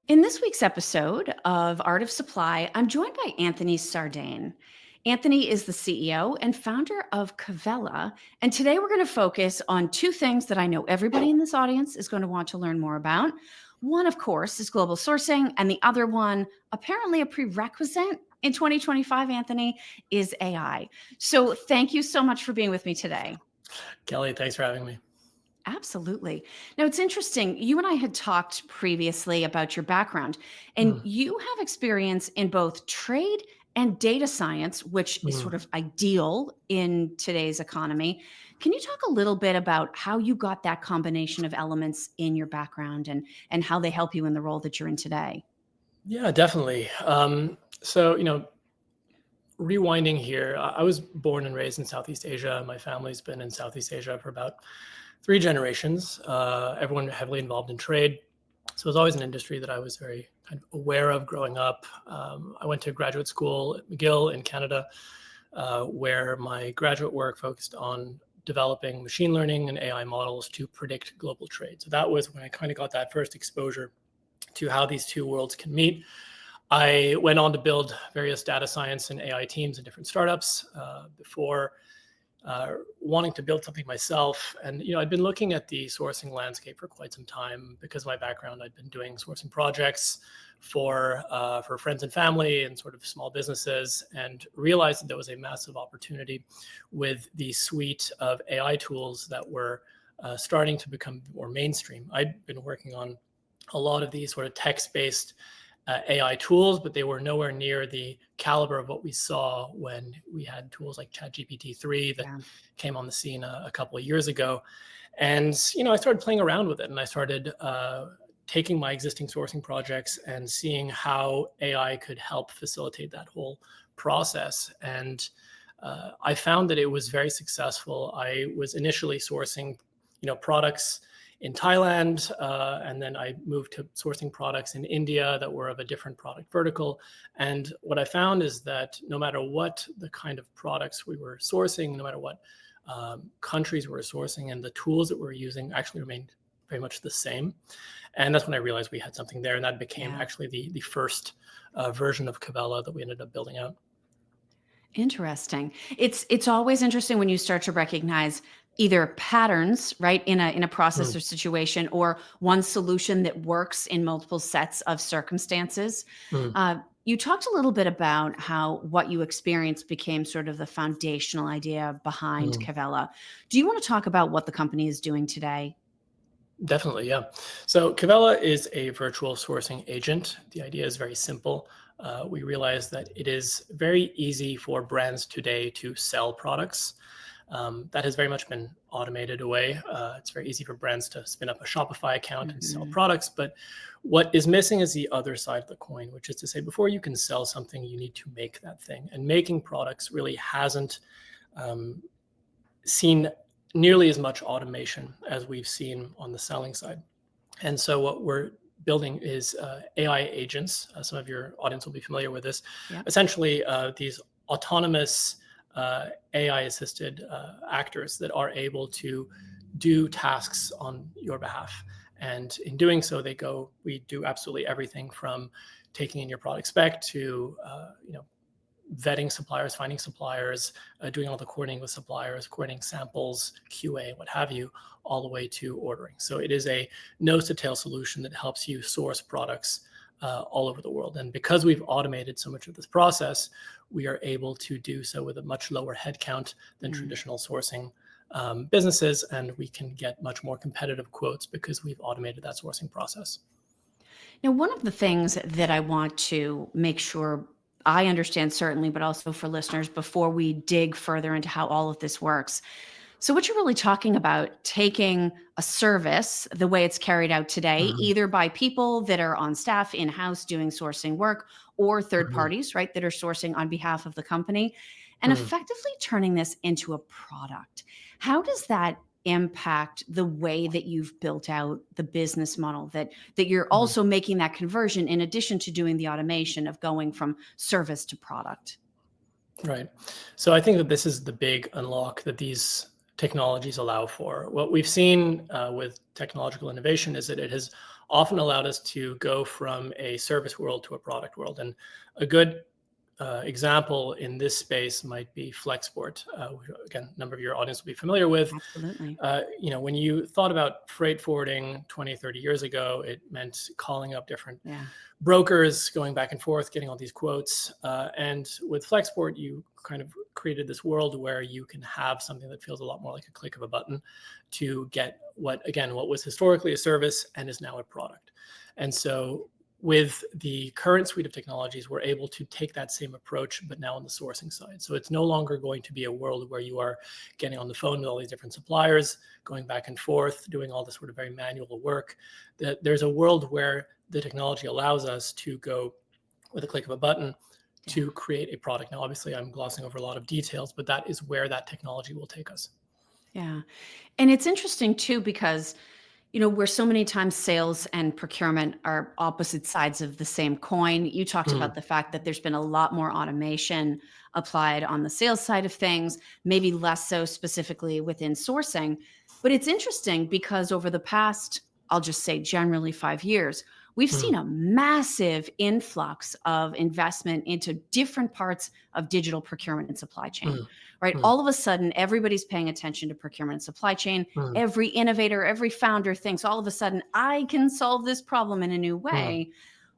In this week's episode of Art of Supply, I'm joined by Anthony Sardain. Anthony is the CEO and founder of Covella, and today we're going to focus on two things that I know everybody in this audience is going to want to learn more about. One, of course, is global sourcing, and the other one, apparently a prerequisite in 2025, Anthony, is AI. So thank you so much for being with me today. Kelly, thanks for having me. Absolutely. Now, it's interesting. You and I had talked previously about your background, and you have experience in both trade and data science, which is sort of ideal in today's economy. Can you talk a little bit about how you got that combination of elements in your background and how they help you in the role that you're in today? Yeah, definitely. Rewinding here, I was born and raised in Southeast Asia. My family's been in Southeast Asia for about 3 generations. Everyone heavily involved in trade. So it was always an industry that I was very kind of aware of growing up. I went to graduate school at McGill in Canada, where my graduate work focused on developing machine learning and AI models to predict global trade. So that was when I kind of got that first exposure to how these two worlds can meet. I went on to build various data science and AI teams in different startups before wanting to build something myself. And, I'd been looking at the sourcing landscape for quite some time. Because of my background, I'd been doing sourcing projects for friends and family and sort of small businesses, and realized that there was a massive opportunity with the suite of AI tools that were starting to become more mainstream. I'd been working on a lot of these sort of text-based AI tools, but they were nowhere near the caliber of what we saw when we had tools like ChatGPT-3 that came on the scene a couple of years ago. And, I started playing around with it, and I started taking my existing sourcing projects and seeing how AI could help facilitate that whole process. And I found that it was very successful. I was initially sourcing, products in Thailand, and then I moved to sourcing products in India that were of a different product vertical. And what I found is that no matter what the kind of products we were sourcing, no matter what countries we were sourcing, and the tools that we were using actually remained very much the same. And that's when I realized we had something there, and that became actually the first version of Covella that we ended up building out. Interesting. It's always interesting when you start to recognize either patterns, right, in a process or situation, or one solution that works in multiple sets of circumstances. You talked a little bit about how what you experienced became sort of the foundational idea behind Cavella. Do you want to talk about what the company is doing today? Definitely, yeah. So Covella is a virtual sourcing agent. The idea is very simple. We realize that it is very easy for brands today to sell products. That has very much been automated away. It's very easy for brands to spin up a Shopify account and sell products. But what is missing is the other side of the coin, which is to say, before you can sell something, you need to make that thing. And making products really hasn't seen nearly as much automation as we've seen on the selling side. And so what we're building is AI agents. Some of your audience will be familiar with this. Essentially, these autonomous AI-assisted actors that are able to do tasks on your behalf. And in doing so, we do absolutely everything from taking in your product spec to, vetting suppliers, finding suppliers, doing all the coordinating with suppliers, coordinating samples, QA, what have you, all the way to ordering. So it is a nose-to-tail solution that helps you source products all over the world. And because we've automated so much of this process, we are able to do so with a much lower headcount than traditional sourcing businesses, and we can get much more competitive quotes because we've automated that sourcing process. Now, one of the things that I want to make sure I understand certainly, but also for listeners before we dig further into how all of this works. So what you're really talking about, taking a service, the way it's carried out today, either by people that are on staff in-house doing sourcing work, or third parties, right, that are sourcing on behalf of the company, and effectively turning this into a product. How does that impact the way that you've built out the business model, that you're also making that conversion in addition to doing the automation of going from service to product? Right. So I think that this is the big unlock that these technologies allow for. What we've seen with technological innovation is that it has often allowed us to go from a service world to a product world. And a good example in this space might be Flexport, which, again, a number of your audience will be familiar with. Absolutely. When you thought about freight forwarding 20, 30 years ago, it meant calling up different brokers, going back and forth, getting all these quotes. And with Flexport, you kind of created this world where you can have something that feels a lot more like a click of a button to get what was historically a service and is now a product. And so with the current suite of technologies, we're able to take that same approach, but now on the sourcing side. So it's no longer going to be a world where you are getting on the phone with all these different suppliers, going back and forth, doing all this sort of very manual work. There's a world where the technology allows us to go with a click of a button to create a product. Now, obviously, I'm glossing over a lot of details, but that is where that technology will take us. Yeah. And it's interesting too, because where so many times sales and procurement are opposite sides of the same coin. You talked about the fact that there's been a lot more automation applied on the sales side of things, maybe less so specifically within sourcing. But it's interesting because over the past, I'll just say generally 5 years, we've seen a massive influx of investment into different parts of digital procurement and supply chain, right? All of a sudden, everybody's paying attention to procurement and supply chain. Every innovator, every founder thinks all of a sudden, I can solve this problem in a new way.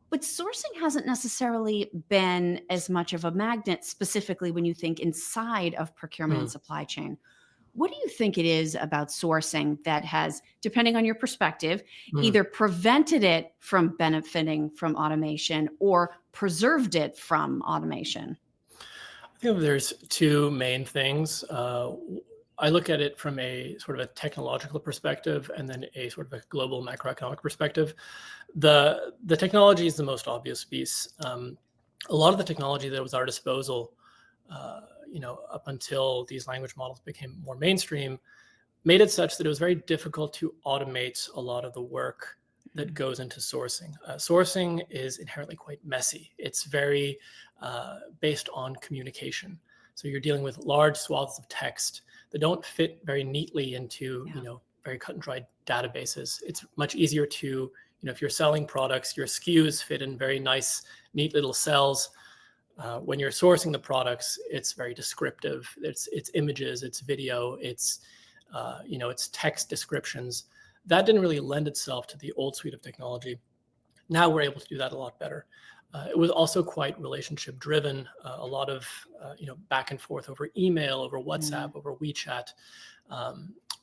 But sourcing hasn't necessarily been as much of a magnet, specifically when you think inside of procurement and supply chain. What do you think it is about sourcing that has, depending on your perspective, either prevented it from benefiting from automation or preserved it from automation? I think there's two main things. I look at it from a sort of a technological perspective and then a sort of a global macroeconomic perspective. The technology is the most obvious piece. A lot of the technology that was at our disposal up until these language models became more mainstream, made it such that it was very difficult to automate a lot of the work that goes into sourcing. Sourcing is inherently quite messy. It's very based on communication. So you're dealing with large swaths of text that don't fit very neatly into very cut and dried databases. It's much easier to, if you're selling products, your SKUs fit in very nice, neat little cells. When you're sourcing the products, it's very descriptive. It's images, it's video, it's text descriptions. That didn't really lend itself to the old suite of technology. Now we're able to do that a lot better. It was also quite relationship driven. A lot of back and forth over email, over WhatsApp, over WeChat.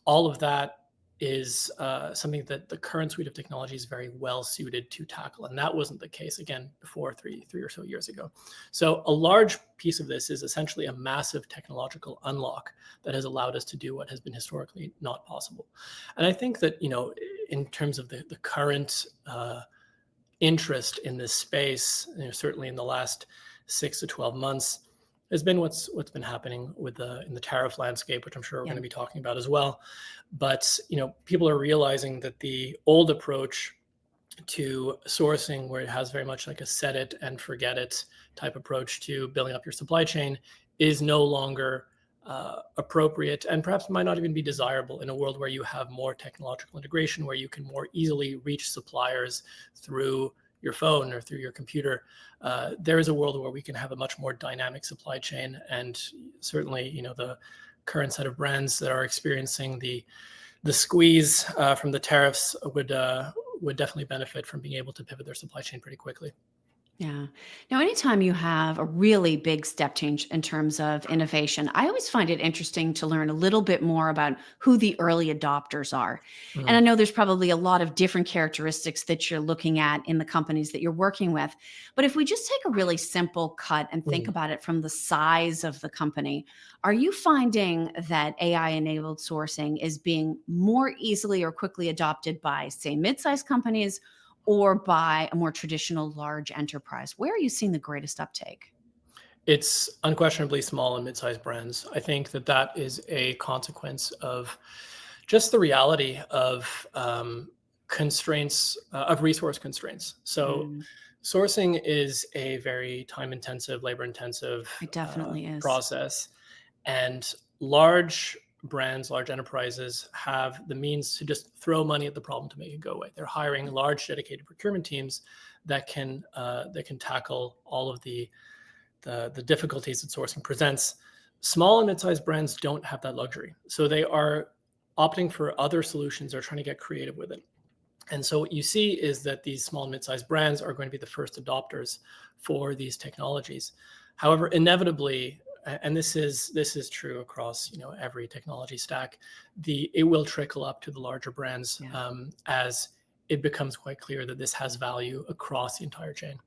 All of that is something that the current suite of technology is very well suited to tackle. And that wasn't the case, again, before three or so years ago. So a large piece of this is essentially a massive technological unlock that has allowed us to do what has been historically not possible. And I think that, in terms of the current interest in this space, certainly in the last 6 to 12 months, has been what's been happening in the tariff landscape, which I'm sure we're going to be talking about as well. But people are realizing that the old approach to sourcing, where it has very much like a set it and forget it type approach to building up your supply chain, is no longer appropriate and perhaps might not even be desirable in a world where you have more technological integration, where you can more easily reach suppliers through your phone or through your computer. There is a world where we can have a much more dynamic supply chain, and certainly, the current set of brands that are experiencing the squeeze from the tariffs would definitely benefit from being able to pivot their supply chain pretty quickly. Yeah. Now, anytime you have a really big step change in terms of innovation, I always find it interesting to learn a little bit more about who the early adopters are. And I know there's probably a lot of different characteristics that you're looking at in the companies that you're working with. But if we just take a really simple cut and think about it from the size of the company, are you finding that AI-enabled sourcing is being more easily or quickly adopted by, say, mid-sized companies, or by a more traditional large enterprise? Where are you seeing the greatest uptake? It's unquestionably small and mid-sized brands. I think that is a consequence of just the reality of constraints, of resource constraints. So sourcing is a very time-intensive, labor-intensive It definitely is. process. And large brands, large enterprises have the means to just throw money at the problem to make it go away. They're hiring large dedicated procurement teams that can tackle all of the difficulties that sourcing presents. Small and mid-sized brands don't have that luxury, so they are opting for other solutions or trying to get creative with it. And so what you see is that these small and mid-sized brands are going to be the first adopters for these technologies. However, inevitably, and this is true across every technology stack, it will trickle up to the larger brands as it becomes quite clear that this has value across the entire chain.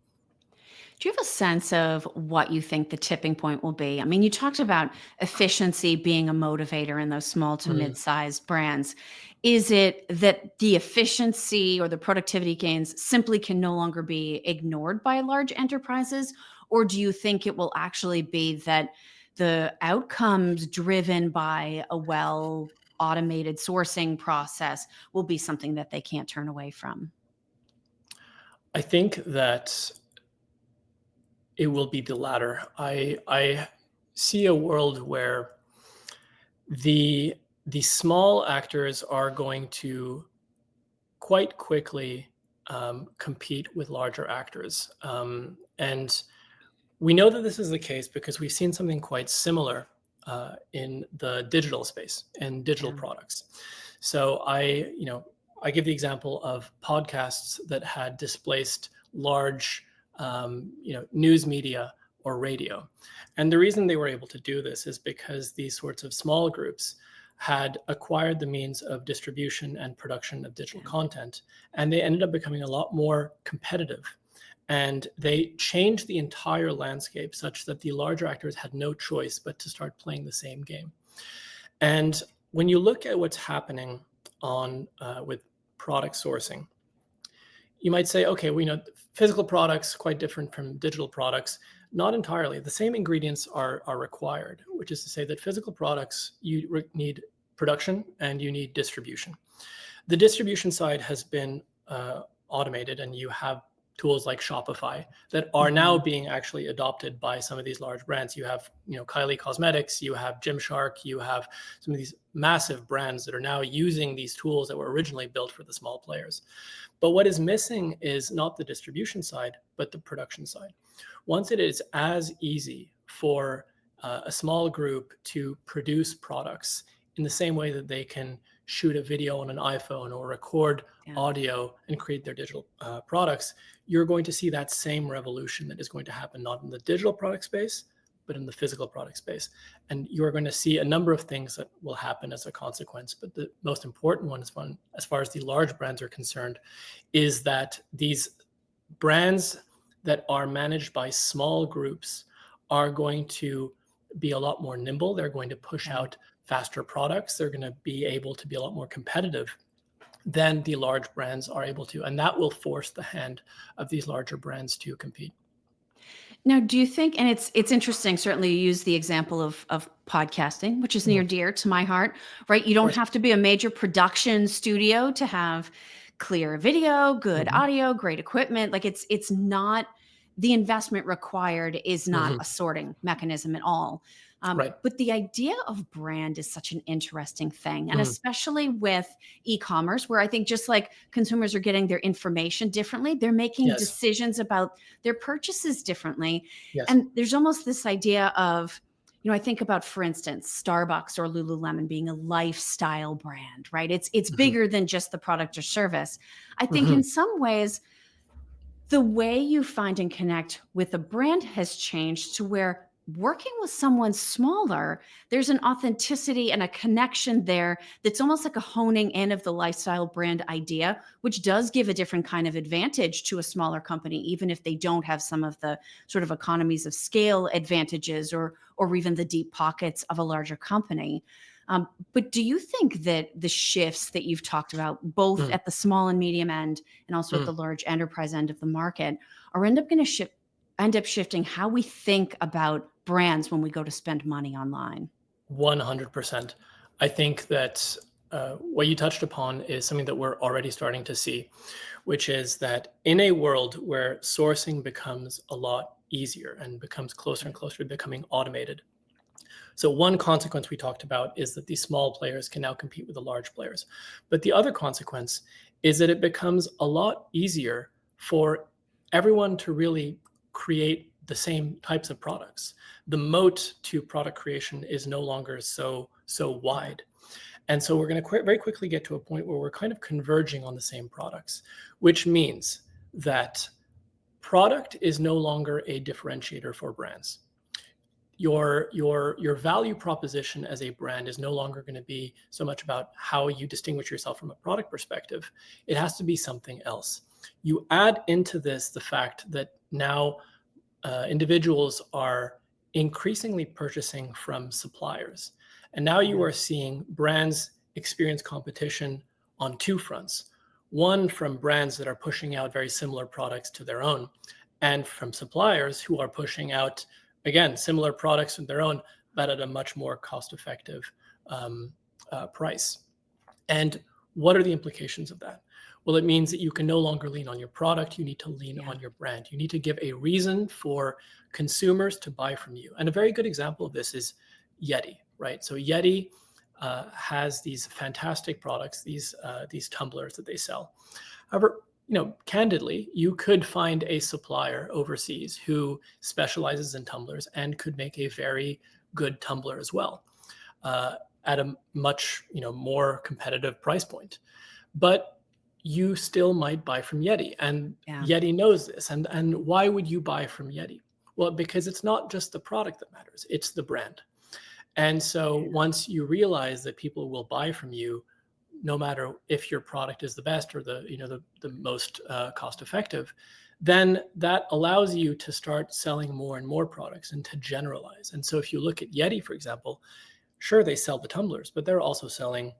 Do you have a sense of what you think the tipping point will be? I mean, you talked about efficiency being a motivator in those small to mid-sized brands. Is it that the efficiency or the productivity gains simply can no longer be ignored by large enterprises? Or do you think it will actually be that the outcomes driven by a well automated sourcing process will be something that they can't turn away from? I think that it will be the latter. I see a world where the small actors are going to quite quickly compete with larger actors. And we know that this is the case because we've seen something quite similar in the digital space and digital products. So I give the example of podcasts that had displaced large news media or radio. And the reason they were able to do this is because these sorts of small groups had acquired the means of distribution and production of digital content, and they ended up becoming a lot more competitive. And they changed the entire landscape such that the larger actors had no choice but to start playing the same game. And when you look at what's happening with product sourcing, you might say, okay, we know physical products quite different from digital products. Not entirely. The same ingredients are required, which is to say that physical products, you need production and you need distribution. The distribution side has been automated, and you have tools like Shopify that are now being actually adopted by some of these large brands. You have, Kylie Cosmetics, you have Gymshark, you have some of these massive brands that are now using these tools that were originally built for the small players. But what is missing is not the distribution side, but the production side. Once it is as easy for a small group to produce products in the same way that they can shoot a video on an iPhone or record audio and create their digital products, you're going to see that same revolution that is going to happen not in the digital product space, but in the physical product space. And you're going to see a number of things that will happen as a consequence. But the most important one, as far as the large brands are concerned, is that these brands that are managed by small groups are going to be a lot more nimble. They're going to push out faster products. They're going to be able to be a lot more competitive than the large brands are able to. And that will force the hand of these larger brands to compete. Now, do you think, and it's interesting, certainly you use the example of podcasting, which is near dear to my heart, right? You don't have to be a major production studio to have clear video, good audio, great equipment. Like it's not, the investment required is not a sorting mechanism at all. But the idea of brand is such an interesting thing. And especially with e-commerce, where I think just like consumers are getting their information differently, they're making decisions about their purchases differently. And there's almost this idea of, I think about, for instance, Starbucks or Lululemon being a lifestyle brand, right? It's bigger than just the product or service. I think in some ways, the way you find and connect with a brand has changed to where working with someone smaller, there's an authenticity and a connection there that's almost like a honing in of the lifestyle brand idea, which does give a different kind of advantage to a smaller company, even if they don't have some of the sort of economies of scale advantages or even the deep pockets of a larger company. But do you think that the shifts that you've talked about, both at the small and medium end and also at the large enterprise end of the market, are end up shifting how we think about brands when we go to spend money online? 100%. I think that what you touched upon is something that we're already starting to see, which is that in a world where sourcing becomes a lot easier and becomes closer and closer to becoming automated, So one consequence we talked about is that these small players can now compete with the large players. But the other consequence is that it becomes a lot easier for everyone to really create the same types of products. The moat to product creation is no longer so wide. And so we're going to very quickly get to a point where we're kind of converging on the same products, which means that product is no longer a differentiator for brands. Your value proposition as a brand is no longer going to be so much about how you distinguish yourself from a product perspective. It has to be something else. You add into this the fact that now individuals are increasingly purchasing from suppliers. And now you are seeing brands experience competition on two fronts. One, from brands that are pushing out very similar products to their own, and from suppliers who are pushing out, again, similar products of their own, but at a much more cost-effective price. And what are the implications of that? Well, it means that you can no longer lean on your product. You need to lean on your brand. You need to give a reason for consumers to buy from you. And a very good example of this is Yeti, right? So Yeti has these fantastic products, these tumblers that they sell. However, candidly, you could find a supplier overseas who specializes in tumblers and could make a very good tumbler as well at a much more competitive price point. But you still might buy from Yeti, and Yeti knows this. And why would you buy from Yeti? Well, because it's not just the product that matters, it's the brand. And so once you realize that people will buy from you, no matter if your product is the best or the most cost effective, then that allows you to start selling more and more products and to generalize. And so if you look at Yeti, for example, sure, they sell the tumblers, but they're also selling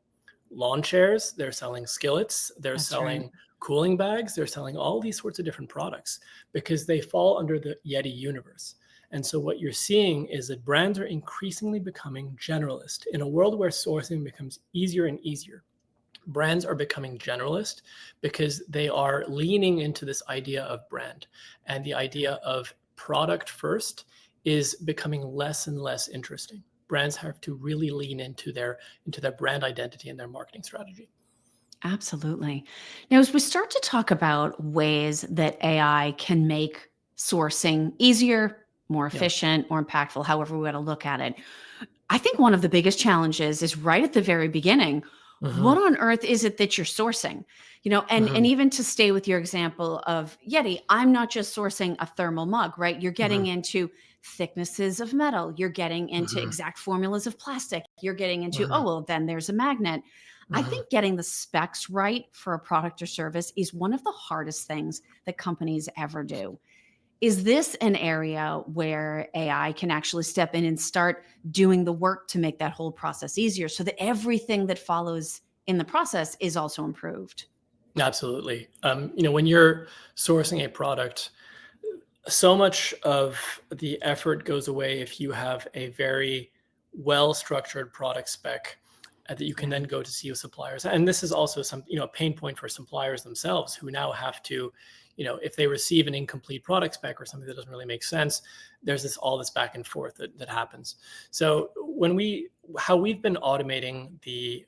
lawn chairs, they're selling skillets, they're selling cooling bags, they're selling all these sorts of different products because they fall under the Yeti universe. And so what you're seeing is that brands are increasingly becoming generalist. In a world where sourcing becomes easier and easier, brands are becoming generalist because they are leaning into this idea of brand, and the idea of product first is becoming less and less interesting. Brands have to really lean into their brand identity and their marketing strategy. Absolutely. Now, as we start to talk about ways that AI can make sourcing easier, more efficient, more impactful, however we want to look at it, I think one of the biggest challenges is right at the very beginning. What on earth is it that you're sourcing? And even to stay with your example of Yeti, I'm not just sourcing a thermal mug, right? You're getting into thicknesses of metal. You're getting into exact formulas of plastic. You're getting into, oh, well, then there's a magnet. I think getting the specs right for a product or service is one of the hardest things that companies ever do. Is this an area where AI can actually step in and start doing the work to make that whole process easier so that everything that follows in the process is also improved? Absolutely. When you're sourcing a product, so much of the effort goes away if you have a very well-structured product spec that you can then go to see with suppliers. And this is also some, a pain point for suppliers themselves who now have to, if they receive an incomplete product spec or something that doesn't really make sense, there's all this back and forth that happens. So how we've been automating the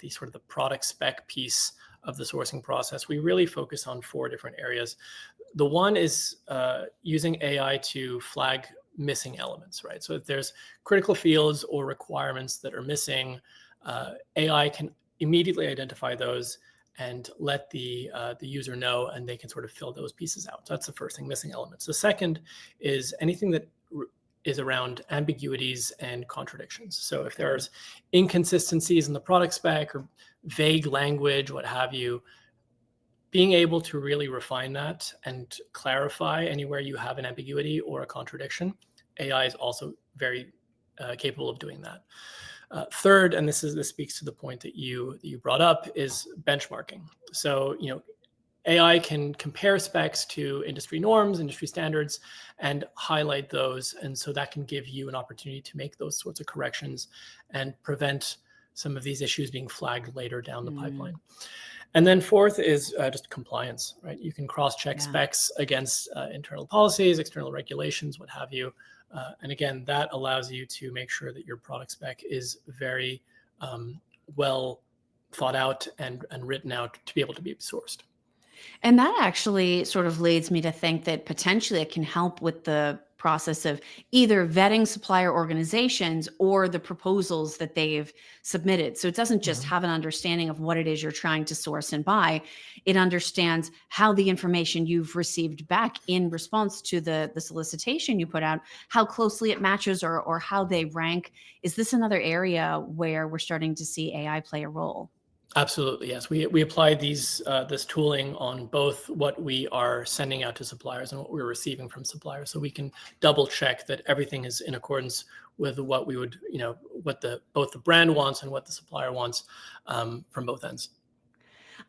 sort of the product spec piece of the sourcing process, we really focus on 4 different areas. The one is using AI to flag missing elements, right? So if there's critical fields or requirements that are missing, AI can immediately identify those and let the user know, and they can sort of fill those pieces out. So that's the first thing, missing elements. The second is anything that is around ambiguities and contradictions. So if there's inconsistencies in the product spec or vague language, what have you, being able to really refine that and clarify anywhere you have an ambiguity or a contradiction, AI is also very capable of doing that. Third, and this speaks to the point that you brought up, is benchmarking. So AI can compare specs to industry norms, industry standards, and highlight those, and so that can give you an opportunity to make those sorts of corrections and prevent some of these issues being flagged later down the pipeline. And then fourth is just compliance, right? You can cross-check specs against internal policies, external regulations, what have you, And again, that allows you to make sure that your product spec is very well thought out and written out to be able to be sourced. And that actually sort of leads me to think that potentially it can help with the process of either vetting supplier organizations or the proposals that they've submitted. So it doesn't just Mhm. have an understanding of what it is you're trying to source and buy. It understands how the information you've received back in response to the solicitation you put out, how closely it matches or how they rank. Is this another area where we're starting to see AI play a role? Absolutely, yes. We apply this tooling on both what we are sending out to suppliers and what we're receiving from suppliers, so we can double check that everything is in accordance with what we would, what both the brand wants and what the supplier wants from both ends.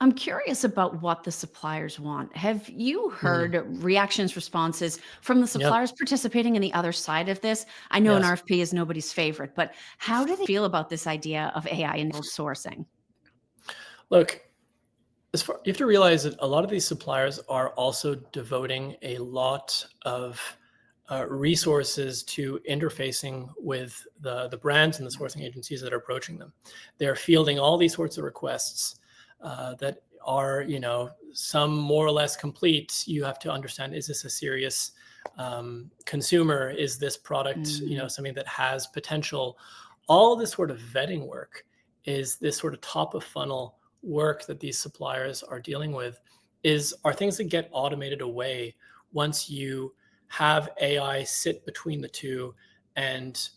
I'm curious about what the suppliers want. Have you Mhm. heard reactions, responses from the Yeah. suppliers participating in the other side of this? I know an Yes. RFP is nobody's favorite, but how do they feel about this idea of AI-enabled sourcing? Look, you have to realize that a lot of these suppliers are also devoting a lot of resources to interfacing with the brands and the sourcing agencies that are approaching them. They're fielding all these sorts of requests that are, some more or less complete. You have to understand: is this a serious consumer? Is this product, Mm, something that has potential? All this sort of vetting work is this sort of top of funnel work that these suppliers are dealing with are things that get automated away once you have AI sit between the two and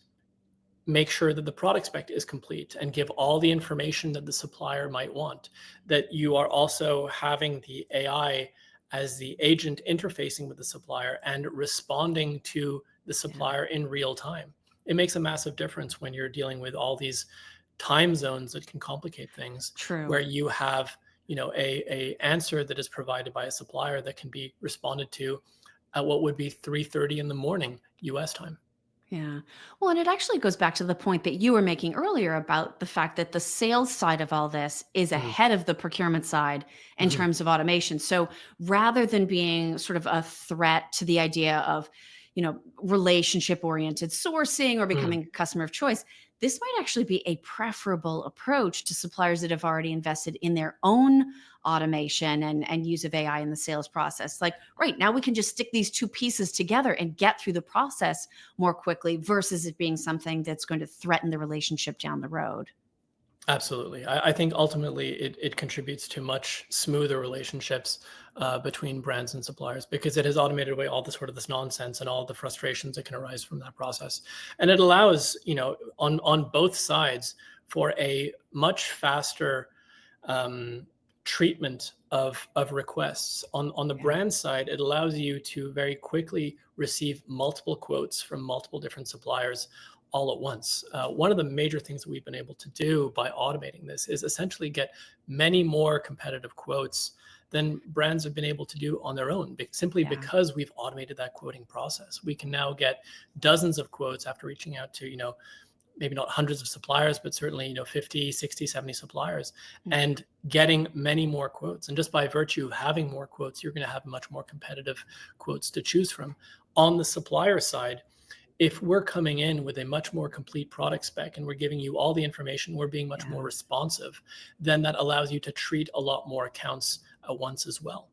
make sure that the product spec is complete and give all the information that the supplier might want. That you are also having the AI as the agent interfacing with the supplier and responding to the yeah, supplier in real time. It makes a massive difference when you're dealing with all these time zones that can complicate things, true. where you have, a answer that is provided by a supplier that can be responded to at what would be 3:30 in the morning US time. Yeah. Well, and it actually goes back to the point that you were making earlier about the fact that the sales side of all this is Mhm. ahead of the procurement side in Mhm. terms of automation. So rather than being sort of a threat to the idea of, relationship oriented sourcing or Mm. becoming a customer of choice, this might actually be a preferable approach to suppliers that have already invested in their own automation and use of AI in the sales process. Like, right now we can just stick these two pieces together and get through the process more quickly versus it being something that's going to threaten the relationship down the road. Absolutely. I think ultimately it contributes to much smoother relationships between brands and suppliers, because it has automated away all the sort of this nonsense and all the frustrations that can arise from that process. And it allows, on both sides for a much faster treatment of requests. On the Yeah. brand side, it allows you to very quickly receive multiple quotes from multiple different suppliers all at once. One of the major things that we've been able to do by automating this is essentially get many more competitive quotes than brands have been able to do on their own, simply Yeah. because we've automated that quoting process. We can now get dozens of quotes after reaching out to, maybe not hundreds of suppliers, but certainly, 50, 60, 70 suppliers, Mm. and getting many more quotes. And just by virtue of having more quotes, you're going to have much more competitive quotes to choose from. On the supplier side, if we're coming in with a much more complete product spec and we're giving you all the information, we're being much more Yeah. responsive, then that allows you to treat a lot more accounts at once as well.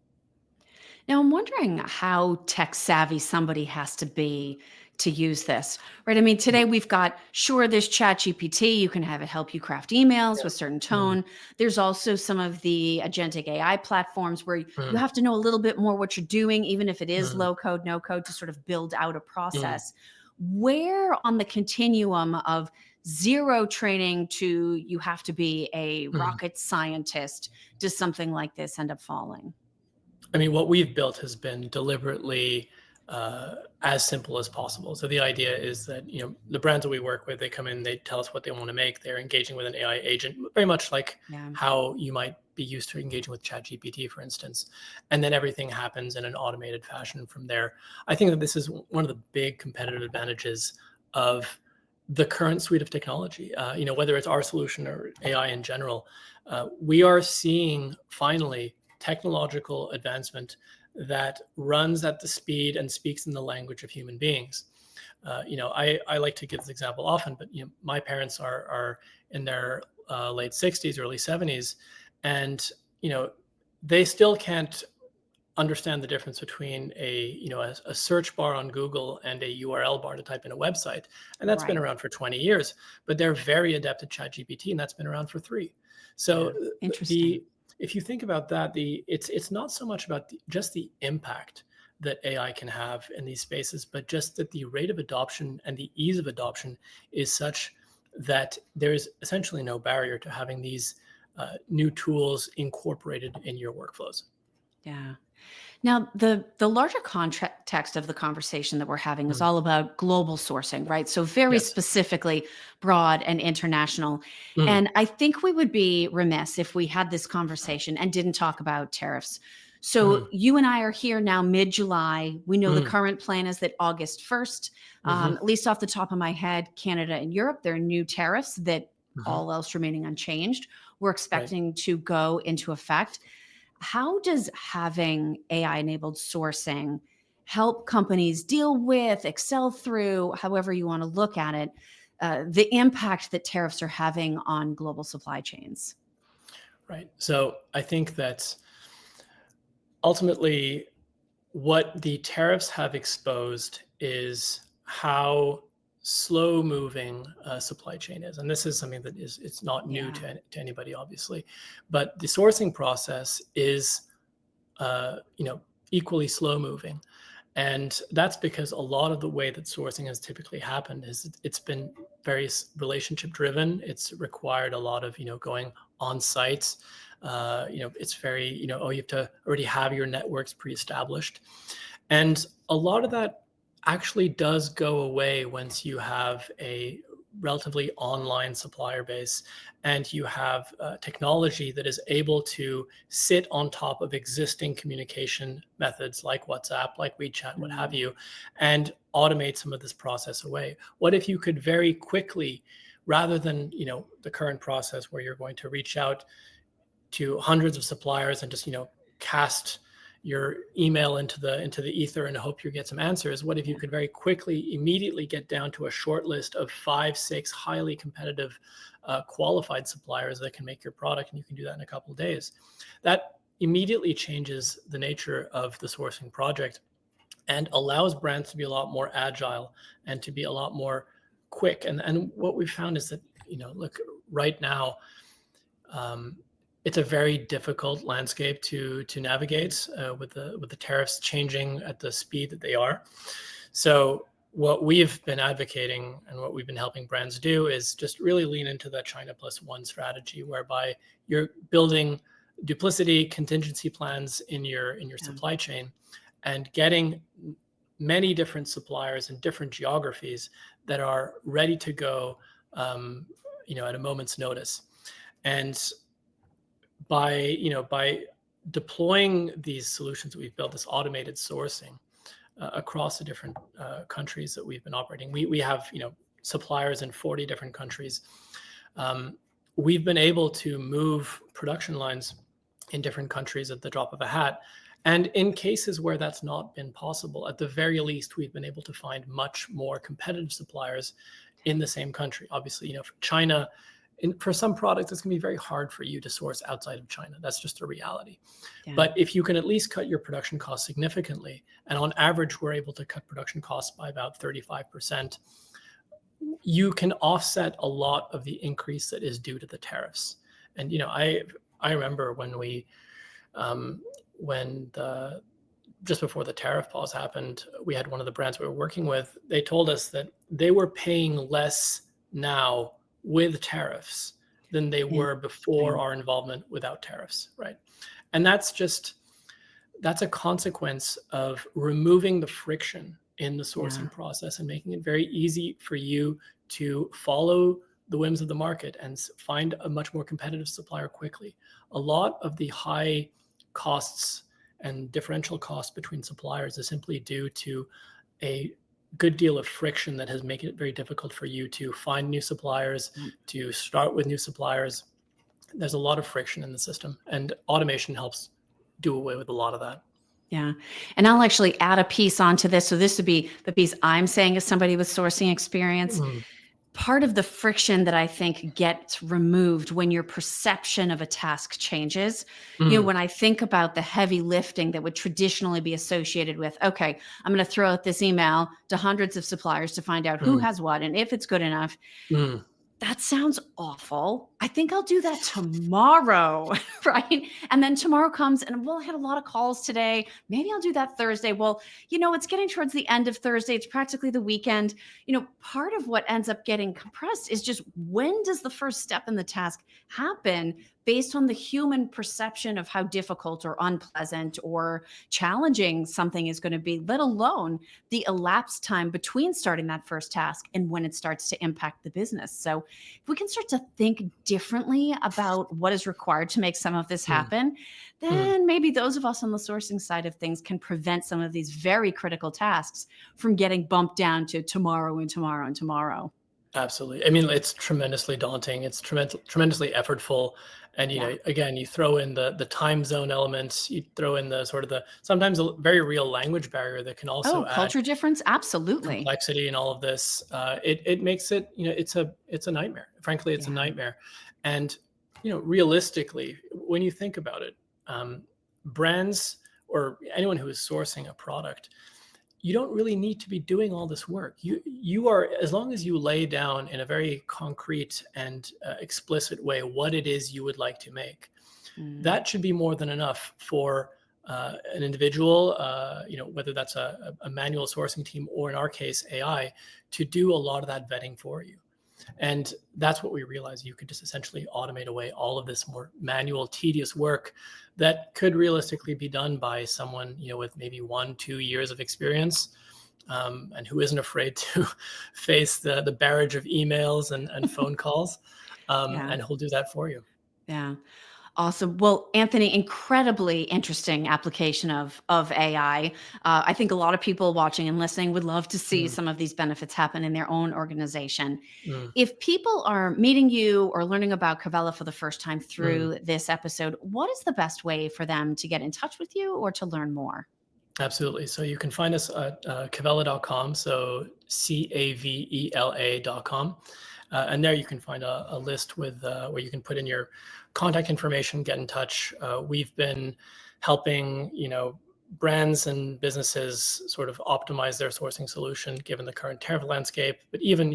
Now, I'm wondering how tech savvy somebody has to be to use this, right? I mean, today we've got, sure, there's Chat GPT. You can have it help you craft emails Yeah. with certain Mm, tone. There's also some of the agentic AI platforms where you mm, have to know a little bit more what you're doing, even if it is mm, low code, no code, to sort of build out a mm, process. Where on the continuum of zero training to you have to be a mm. rocket scientist does something like this end up falling? I mean, what we've built has been deliberately as simple as possible. So the idea is that, the brands that we work with, they come in, they tell us what they want to make. They're engaging with an AI agent, very much like Yeah. how you might be used to engaging with ChatGPT, for instance. And then everything happens in an automated fashion from there. I think that this is one of the big competitive advantages of the current suite of technology. Whether it's our solution or AI in general, we are seeing finally technological advancement that runs at the speed and speaks in the language of human beings. I like to give this example often, but my parents are in their late 60s, early 70s, and they still can't understand the difference between a search bar on Google and a URL bar to type in a website, and that's been Right. around for 20 years. But they're very adept at ChatGPT, and that's been around for 3. So Yeah. Interesting. the if you think about that, it's not so much about just the impact that AI can have in these spaces, but just that the rate of adoption and the ease of adoption is such that there is essentially no barrier to having these new tools incorporated in your workflows. Yeah. Now, the larger context of the conversation that we're having is Mm. all about global sourcing, right? So very Yes. specifically broad and international. Mm. And I think we would be remiss if we had this conversation and didn't talk about tariffs. So Mm. you and I are here now mid-July. We know the Mm. current plan is that August 1st, Hmm. at least off the top of my head, Canada and Europe, there are new tariffs that Hmm. all else remaining unchanged. We're Right. expecting to go into effect. How does having AI enabled sourcing help companies deal with, excel through, however you want to look at it, the impact that tariffs are having on global supply chains? Right. So I think that ultimately what the tariffs have exposed is how slow moving supply chain is. And this is something that it's not new Yeah. to anybody, obviously. But the sourcing process is, equally slow moving. And that's because a lot of the way that sourcing has typically happened is it's been very relationship driven. It's required a lot of, going on sites. It's very, oh, you have to already have your networks pre-established. And a lot of that actually does go away once you have a relatively online supplier base and you have technology that is able to sit on top of existing communication methods like WhatsApp, like WeChat, what have Mm. you, and automate some of this process away. What if you could very quickly, rather than the current process where you're going to reach out to hundreds of suppliers and just cast your email into the ether and hope you get some answers? What if you Yeah. could very quickly immediately get down to a short list of 5 6 highly competitive qualified suppliers that can make your product, and you can do that in a couple of days? That immediately changes the nature of the sourcing project and allows brands to be a lot more agile and to be a lot more quick. And what we've found is that look, right now, um, it's a very difficult landscape to navigate with the tariffs changing at the speed that they are. So what we've been advocating and what we've been helping brands do is just really lean into the China plus one strategy, whereby you're building duplicity contingency plans in your Yeah. supply chain and getting many different suppliers in different geographies that are ready to go, at a moment's notice. And by deploying these solutions that we've built, this automated sourcing across the different countries that we've been operating, we have suppliers in 40 different countries. We've been able to move production lines in different countries at the drop of a hat. And in cases where that's not been possible, at the very least, we've been able to find much more competitive suppliers in the same country. Obviously, for China, for some products, it's going to be very hard for you to source outside of China. That's just a reality. Yeah. But if you can at least cut your production costs significantly, and on average, we're able to cut production costs by about 35%, you can offset a lot of the increase that is due to the tariffs. And I remember when the just before the tariff pause happened, we had one of the brands we were working with. They told us that they were paying less now with tariffs than they were before Interesting. our involvement without tariffs, right? And that's a consequence of removing the friction in the Yeah. sourcing process and making it very easy for you to follow the whims of the market and find a much more competitive supplier quickly. A lot of the high costs and differential costs between suppliers is simply due to a good deal of friction that has made it very difficult for you to find new suppliers, Yeah. to start with new suppliers. There's a lot of friction in the system, and automation helps do away with a lot of that. Yeah. And I'll actually add a piece onto this. So this would be the piece I'm saying as somebody with sourcing experience. Mm, Part of the friction that I think gets removed when your perception of a task changes. mm, When I think about the heavy lifting that would traditionally be associated with, okay, I'm going to throw out this email to hundreds of suppliers to find out who mm, has what and if it's good enough. mm, That sounds awful. I think I'll do that tomorrow, right? And then tomorrow comes and we'll had a lot of calls today. Maybe I'll do that Thursday. Well, it's getting towards the end of Thursday. It's practically the weekend. Part of what ends up getting compressed is just when does the first step in the task happen based on the human perception of how difficult or unpleasant or challenging something is going to be, let alone the elapsed time between starting that first task and when it starts to impact the business. So if we can start to think differently about what is required to make some of this mm, happen, mm. then maybe those of us on the sourcing side of things can prevent some of these very critical tasks from getting bumped down to tomorrow and tomorrow and tomorrow. Absolutely. I mean, it's tremendously daunting. It's tremendously effortful. And, Yeah. again, you throw in the time zone elements, you throw in the sort of the sometimes a very real language barrier that can also Oh, add culture difference? Absolutely. complexity and all of this. It makes it, it's a nightmare. Frankly, it's a Yeah. nightmare. And, realistically, when you think about it, brands or anyone who is sourcing a product, you don't really need to be doing all this work. You are, as long as you lay down in a very concrete and explicit way what it is you would like to make, Mm. that should be more than enough for an individual, whether that's a manual sourcing team or in our case AI, to do a lot of that vetting for you. And that's what we realized. You could just essentially automate away all of this more manual, tedious work that could realistically be done by someone, with maybe 1-2 years of experience, and who isn't afraid to face the barrage of emails and phone calls, Yeah. and who'll do that for you. Yeah. Awesome. Well, Anthony, incredibly interesting application of AI. I think a lot of people watching and listening would love to see Mm, some of these benefits happen in their own organization. mm, If people are meeting you or learning about Covella for the first time mm. through this episode, what is the best way for them to get in touch with you or to learn more? Absolutely. So you can find us at cavella.com. So cavela.com. And there you can find a list with where you can put in your contact information, get in touch. We've been helping, brands and businesses sort of optimize their sourcing solution given the current tariff landscape, but even,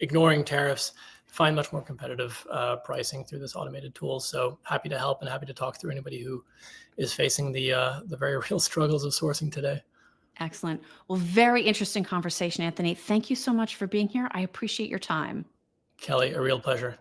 ignoring tariffs, find much more competitive pricing through this automated tool. So happy to help and happy to talk through anybody who is facing the very real struggles of sourcing today. Excellent. Well, very interesting conversation, Anthony. Thank you so much for being here. I appreciate your time. Kelly, a real pleasure.